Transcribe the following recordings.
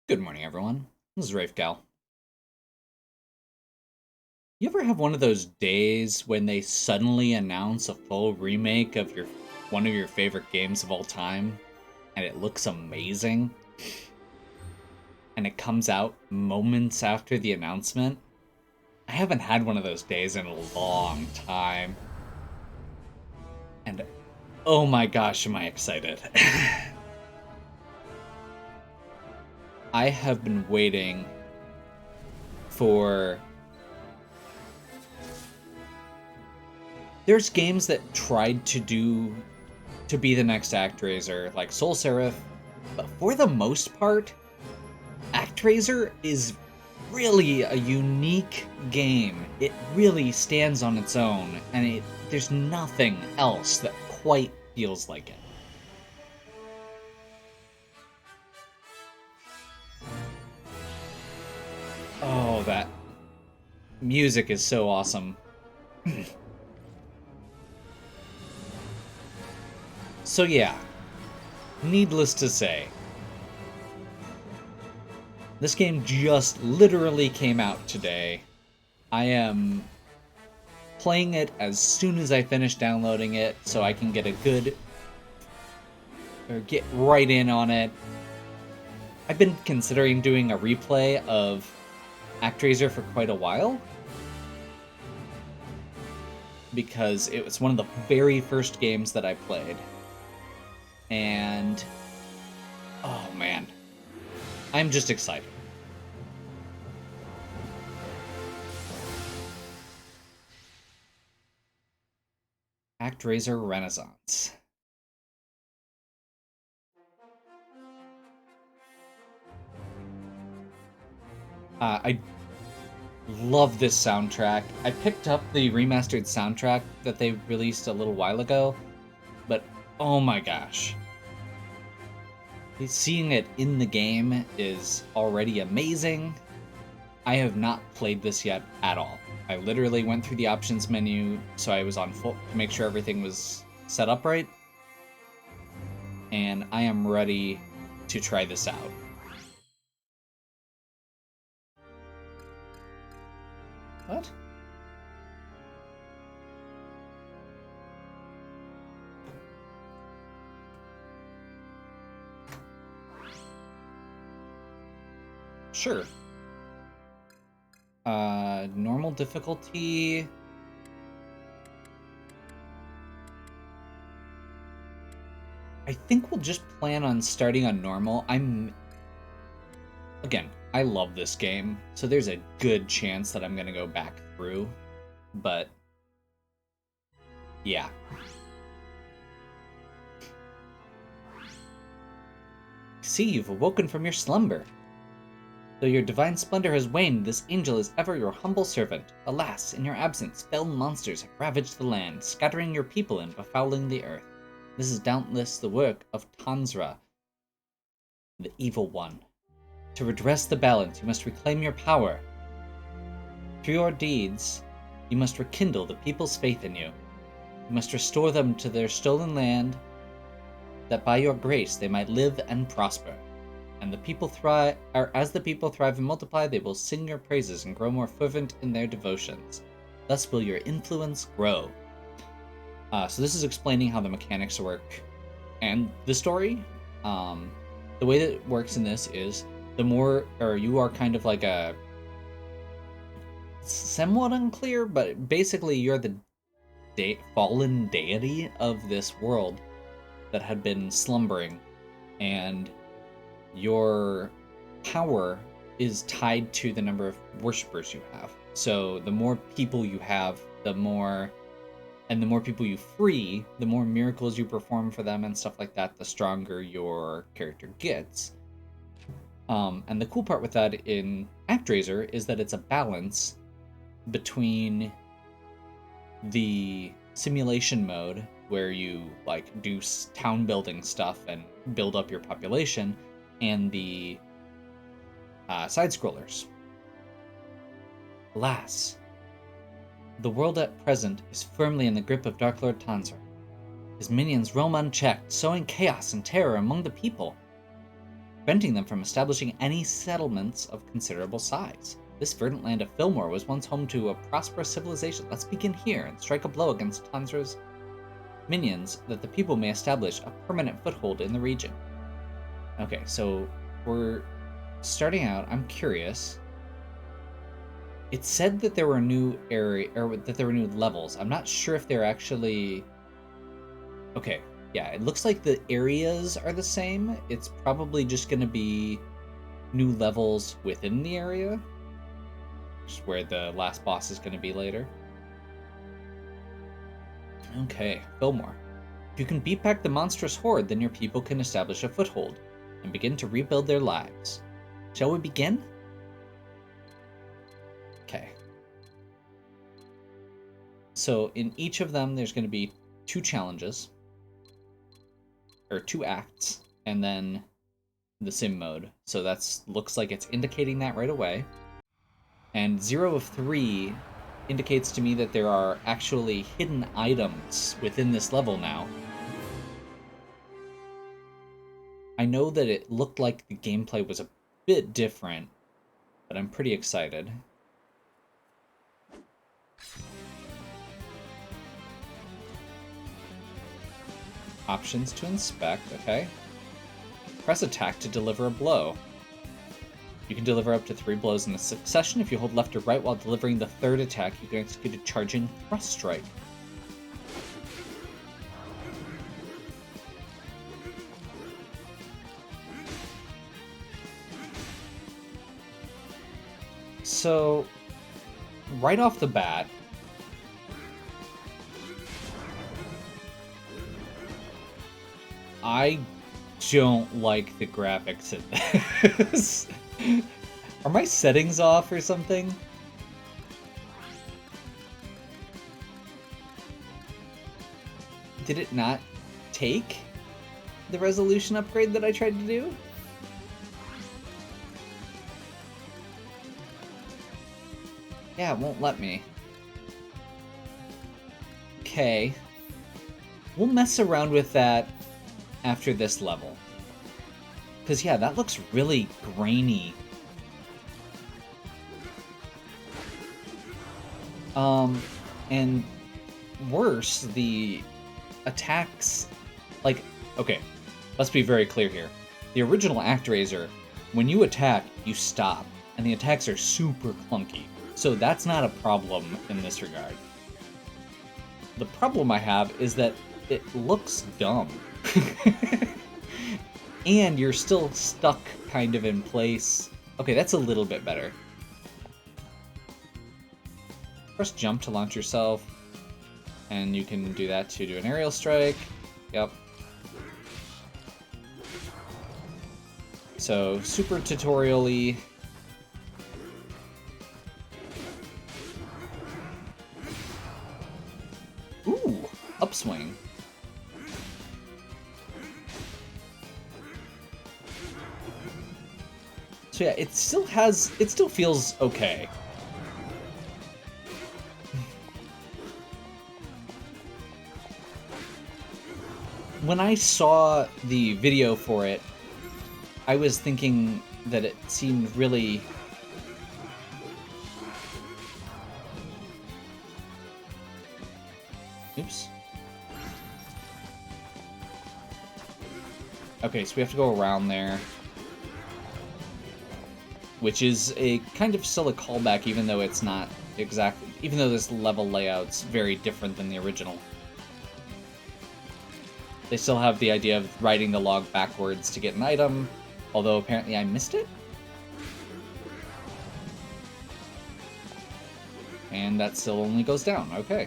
Good morning, everyone. This is Rafe Gal. You ever have one of those days when they suddenly announce a full remake of your one of your favorite games of all time, and it looks amazing, and it comes out moments after the announcement? I haven't had one of those days in a long time, and oh my gosh, am I excited! I have been waiting for there's games that tried to be the next Actraiser, like Soul Seraph, but for the most part, Actraiser is really a unique game. It really stands on its own, and there's nothing else that quite feels like it. Oh, that music is so awesome. So yeah, needless to say, this game just literally came out today. I am playing it as soon as I finish downloading it so I can get a good or get right in on it. I've been considering doing a replay of Actraiser for quite a while because it was one of the very first games that I played. And oh man, I'm just excited. Actraiser Renaissance. I love this soundtrack. I picked up the remastered soundtrack that they released a little while ago, but oh my gosh. Seeing it in the game is already amazing. I have not played this yet at all. I literally went through the options menu so I was on full to make sure everything was set up right. And I am ready to try this out. What? Sure. Normal difficulty. I think we'll just plan on starting on normal. Again, I love this game, so there's a good chance that I'm gonna go back through. But yeah. See, you've awoken from your slumber. Though your divine splendor has waned, this angel is ever your humble servant. Alas, in your absence, fell monsters have ravaged the land, scattering your people and befouling the earth. This is doubtless the work of Tanzra, the evil one. To redress the balance, you must reclaim your power. Through your deeds, you must rekindle the people's faith in you. You must restore them to their stolen land, that by your grace they might live and prosper. And the people thrive, or as the people thrive and multiply, they will sing your praises and grow more fervent in their devotions. Thus will your influence grow. So this is explaining how the mechanics work and the story. The way that it works in this is the more, or you are kind of like a somewhat unclear, but basically you're the fallen deity of this world that had been slumbering, and your power is tied to the number of worshippers you have. So the more people you have, the more people you free, the more miracles you perform for them and stuff like that, the stronger your character gets. And the cool part with that in Actraiser is that it's a balance between the simulation mode, where you like do town building stuff and build up your population, and the side scrollers. Alas, the world at present is firmly in the grip of Dark Lord Tanzra. His minions roam unchecked, sowing chaos and terror among the people. preventing them from establishing any settlements of considerable size. This verdant land of Fillmore was once home to a prosperous civilization. Let's begin here and strike a blow against Tanzra's minions that the people may establish a permanent foothold in the region. Okay, so we're starting out. I'm curious. It said that there were new that there were new levels. I'm not sure if they're actually... Okay, yeah, it looks like the areas are the same. It's probably just going to be new levels within the area, which is where the last boss is going to be later. Okay, Fillmore. If you can beat back the monstrous horde, then your people can establish a foothold and begin to rebuild their lives. Shall we begin? Okay. So in each of them, there's going to be 2 challenges, or 2 acts, and then the sim mode. So that's looks like it's indicating that right away. And 0 of 3 indicates to me that there are actually hidden items within this level now. I know that it looked like the gameplay was a bit different, but I'm pretty excited. Options to inspect, okay. Press attack to deliver a blow. You can deliver up to 3 blows in a succession. If you hold left or right while delivering the 3rd attack, you can execute a charging thrust strike. So, right off the bat, I don't like the graphics in this. Are my settings off or something? Did it not take the resolution upgrade that I tried to do? Yeah, it won't let me. Okay. We'll mess around with that after this level. Because, yeah, that looks really grainy. And worse, the attacks... Like, okay, let's be very clear here. The original Actraiser, when you attack, you stop. And the attacks are super clunky. So that's not a problem in this regard. The problem I have is that it looks dumb. And you're still stuck kind of in place. Okay, that's a little bit better. Press jump to launch yourself. And you can do that to do an aerial strike. Yep. So, super tutorial-y. Ooh, upswing. So yeah, it still feels okay. When I saw the video for it, I was thinking that it seemed really... Oops. Okay, so we have to go around there. Which is a kind of still a callback, even though it's not exactly... Even though this level layout's very different than the original. They still have the idea of writing the log backwards to get an item, although apparently I missed it. And that still only goes down, okay.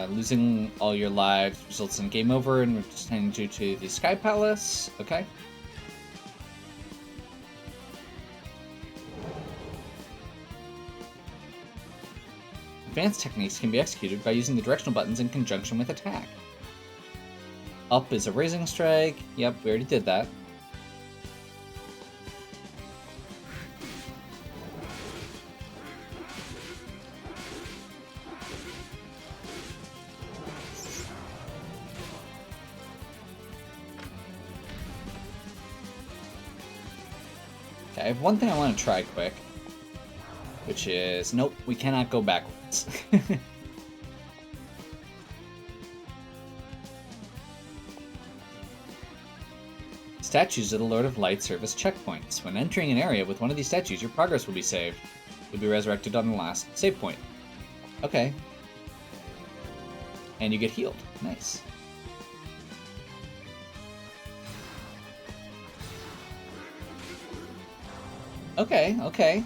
Losing all your lives results in game over and returning you to the Sky Palace. Okay. Advanced techniques can be executed by using the directional buttons in conjunction with attack. Up is a raising strike. Yep, we already did that. I have one thing I want to try quick, which is... Nope, we cannot go backwards. Statues of the Lord of Light serve as checkpoints. When entering an area with one of these statues, your progress will be saved. You'll be resurrected on the last save point. Okay. And you get healed. Nice. Okay, okay.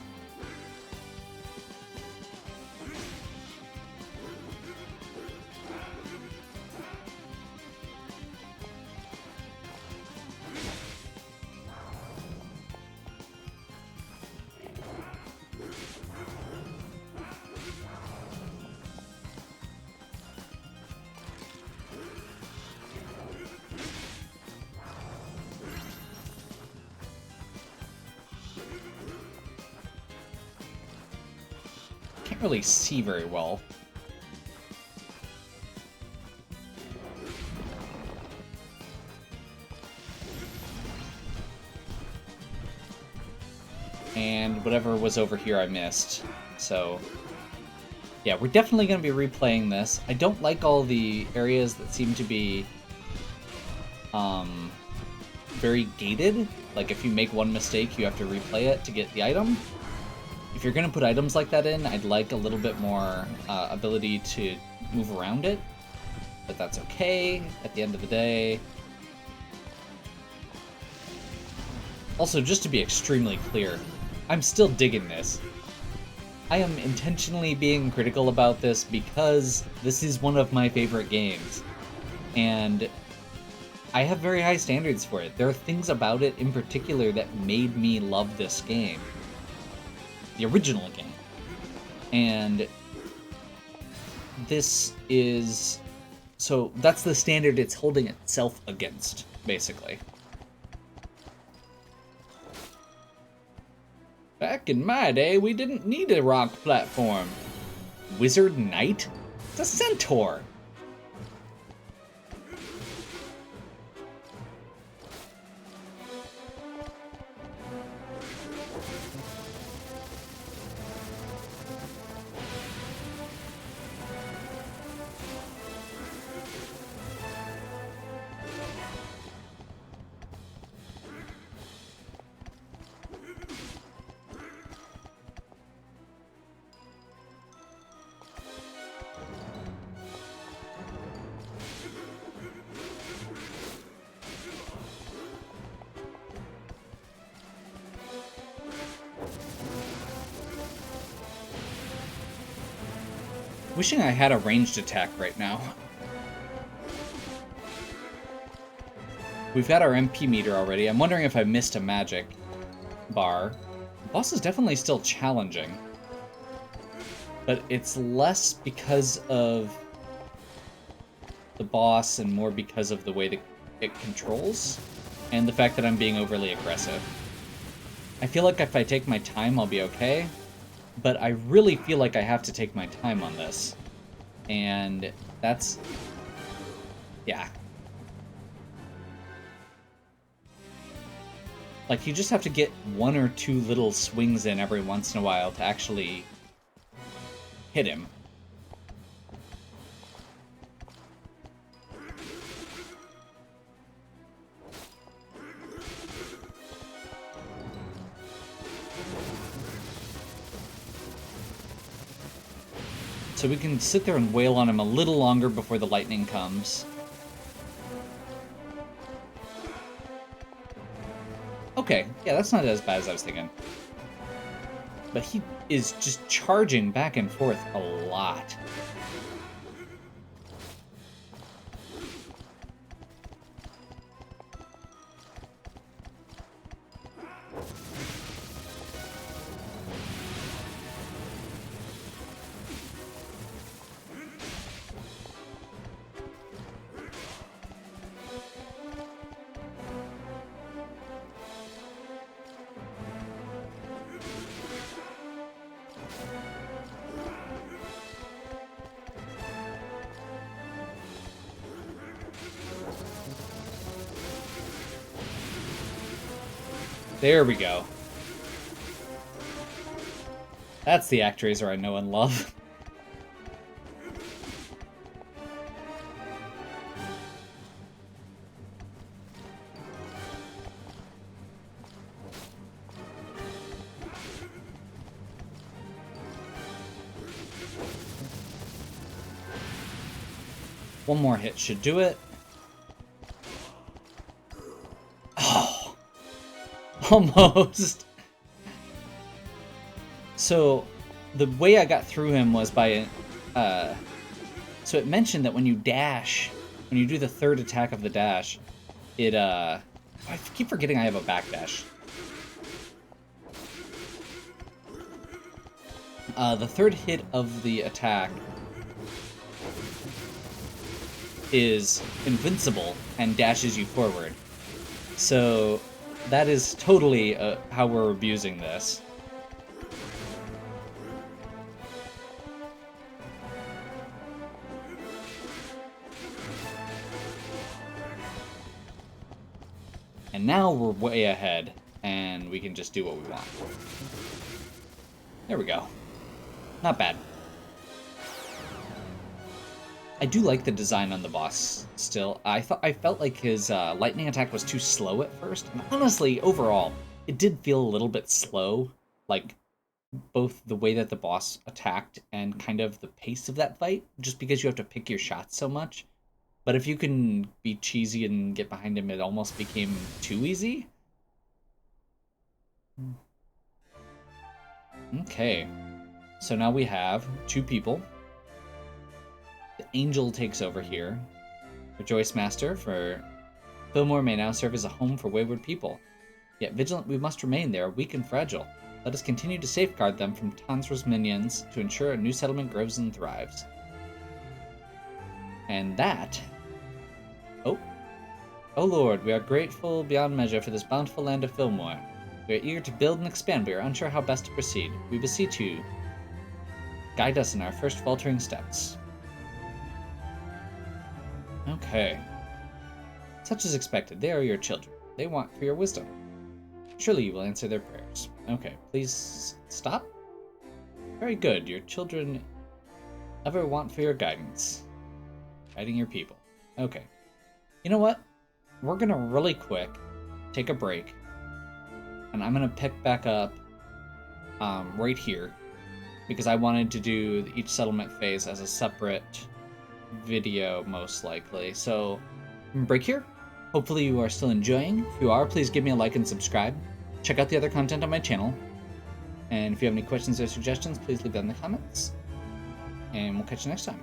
Can't really see very well. And whatever was over here I missed. So, yeah, we're definitely going to be replaying this. I don't like all the areas that seem to be very gated. Like, if you make one mistake, you have to replay it to get the item. If you're going to put items like that in, I'd like a little bit more ability to move around it. But that's okay at the end of the day. Also, just to be extremely clear, I'm still digging this. I am intentionally being critical about this because this is one of my favorite games. And I have very high standards for it. There are things about it in particular that made me love this game. The original game. And this is... So that's the standard it's holding itself against, basically. Back in my day, we didn't need a rock platform. Wizard Knight? It's a centaur! Wishing I had a ranged attack right now. We've got our MP meter already. I'm wondering if I missed a magic bar. The boss is definitely still challenging. But it's less because of the boss and more because of the way that it controls and the fact that I'm being overly aggressive. I feel like if I take my time, I'll be okay. But I really feel like I have to take my time on this. And that's... yeah. Like, you just have to get one or two little swings in every once in a while to actually hit him. So we can sit there and wail on him a little longer before the lightning comes. Okay, yeah, that's not as bad as I was thinking. But he is just charging back and forth a lot. There we go. That's the Actraiser I know and love. One more hit should do it. Oh, almost. So the way I got through him was by, so it mentioned that when you dash, when you do the third attack of the dash, it, I keep forgetting I have a backdash. The third hit of the attack is invincible and dashes you forward. So that is totally how we're abusing this. And now we're way ahead, and we can just do what we want. There we go. Not bad. I do like the design on the boss still. I felt like his lightning attack was too slow at first. And honestly, overall, it did feel a little bit slow. Like, both the way that the boss attacked and kind of the pace of that fight, just because you have to pick your shots so much. But if you can be cheesy and get behind him, it almost became too easy. Okay. So now we have 2 people. The Angel takes over here. Rejoice Master for Fillmore may now serve as a home for wayward people. Yet vigilant we must remain, they are weak and fragile. Let us continue to safeguard them from Tansra's minions to ensure a new settlement grows and thrives. And that... Oh Lord, we are grateful beyond measure for this bountiful land of Fillmore. We are eager to build and expand, but we are unsure how best to proceed. We beseech you, guide us in our first faltering steps. Okay. Such as expected, they are your children. They want for your wisdom. Surely you will answer their prayers. Okay, please stop. Very good. Your children ever want for your guidance. Guiding your people. Okay. You know what? We're gonna really quick take a break. And I'm gonna pick back up right here. Because I wanted to do each settlement phase as a separate video, most likely. So, break here. Hopefully you are still enjoying. If you are, please give me a like and subscribe. Check out the other content on my channel. And if you have any questions or suggestions, please leave them in the comments. And we'll catch you next time.